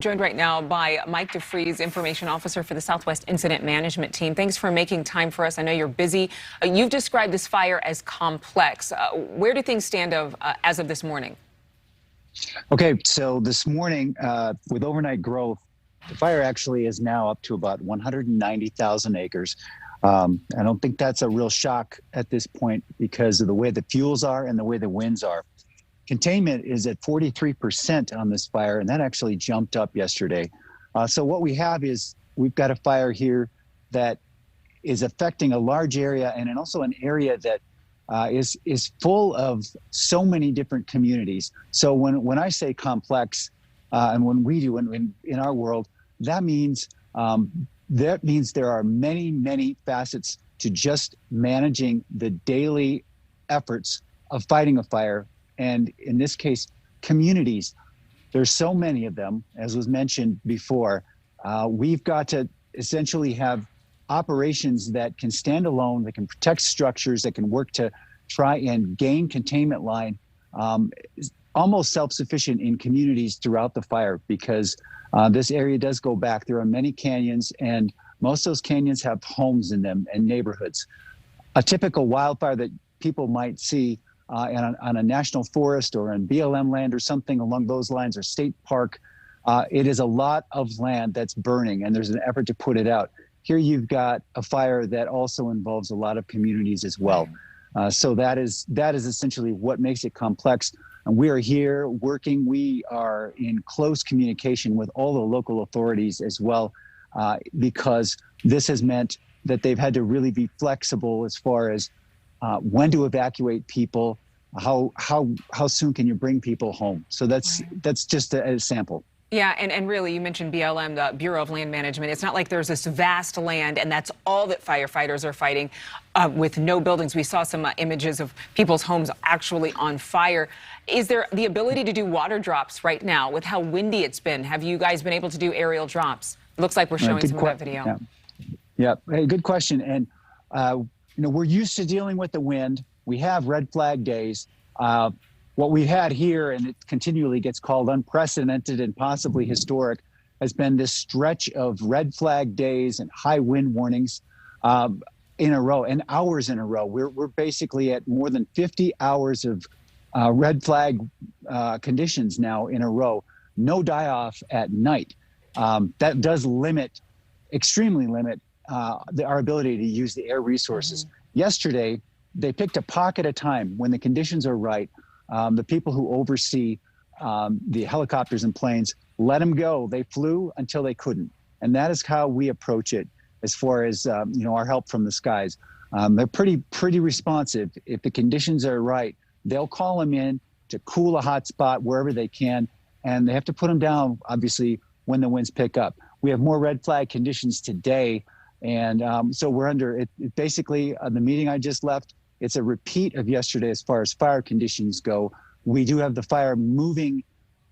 Joined right now by Mike DeFries, Information Officer for the Southwest Incident Management Team. Thanks for making time for us. I know you're busy. You've described this fire as complex. Where do things stand as of this morning? Okay, so this morning, with overnight growth, the fire actually is now up to about 190,000 acres. I don't think that's a real shock at this point because of the way the fuels are and the way the winds are. Containment is at 43% on this fire, and that actually jumped up yesterday. So what we have is we've got a fire here that is affecting a large area and also an area that is full of so many different communities. So when I say complex, and when we do in our world, that means there are many facets to just managing the daily efforts of fighting a fire. And in this case, communities. There's so many of them, as was mentioned before. We've got to essentially have operations that can stand alone, that can protect structures, that can work to try and gain containment line, almost self-sufficient in communities throughout the fire, because this area does go back. There are many canyons, and most of those canyons have homes in them and neighborhoods. A typical wildfire that people might see on a national forest or in BLM land or something along those lines, or state park, it is a lot of land that's burning, and there's an effort to put it out. Here you've got a fire that also involves a lot of communities as well. So that is essentially what makes it complex. And we are here working. We are in close communication with all the local authorities as well, because this has meant that they've had to really be flexible as far as when to evacuate people, how soon can you bring people home. So that's just a sample. Yeah, and really, you mentioned BLM, the Bureau of Land Management. It's not like there's this vast land and that's all that firefighters are fighting with no buildings. We saw some images of people's homes actually on fire. Is there the ability to do water drops right now with how windy it's been? Have you guys been able to do aerial drops? It looks like we're showing some of that video. Yeah. Hey, good question. And we're used to dealing with the wind. We have red flag days. What we had here, and it continually gets called unprecedented and possibly historic, has been this stretch of red flag days and high wind warnings in a row, and hours in a row. We're basically at more than 50 hours of red flag conditions now in a row. No die-off at night. That does extremely limit our ability to use the air resources. Yesterday, they picked a pocket at a time when the conditions are right. The people who oversee the helicopters and planes let them go. They flew until they couldn't. And that is how we approach it as far as our help from the skies. They're pretty responsive. If the conditions are right, they'll call them in to cool a hot spot wherever they can. And they have to put them down, obviously, when the winds pick up. We have more red flag conditions today. And so we're under it. Basically, the meeting I just left, it's a repeat of yesterday as far as fire conditions go. We do have the fire moving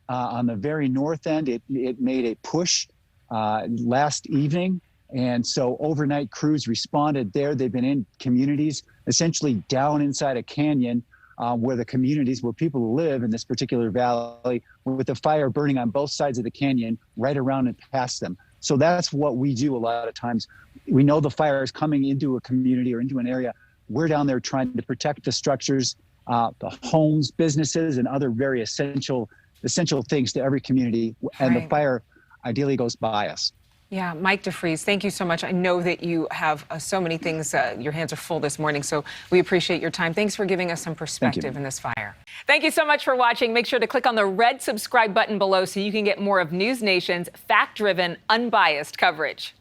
on the very north end. It made a push last evening. And so overnight crews responded there. They've been in communities, essentially down inside a canyon where people live in this particular valley, with the fire burning on both sides of the canyon, right around and past them. So that's what we do a lot of times. We know the fire is coming into a community or into an area. We're down there trying to protect the structures, the homes, businesses, and other very essential things to every community. And the fire ideally goes by us. Yeah, Mike DeFries, thank you so much. I know that you have so many things. Your hands are full this morning, so we appreciate your time. Thanks for giving us some perspective in this fire. Thank you so much for watching. Make sure to click on the red subscribe button below so you can get more of NewsNation's fact-driven, unbiased coverage.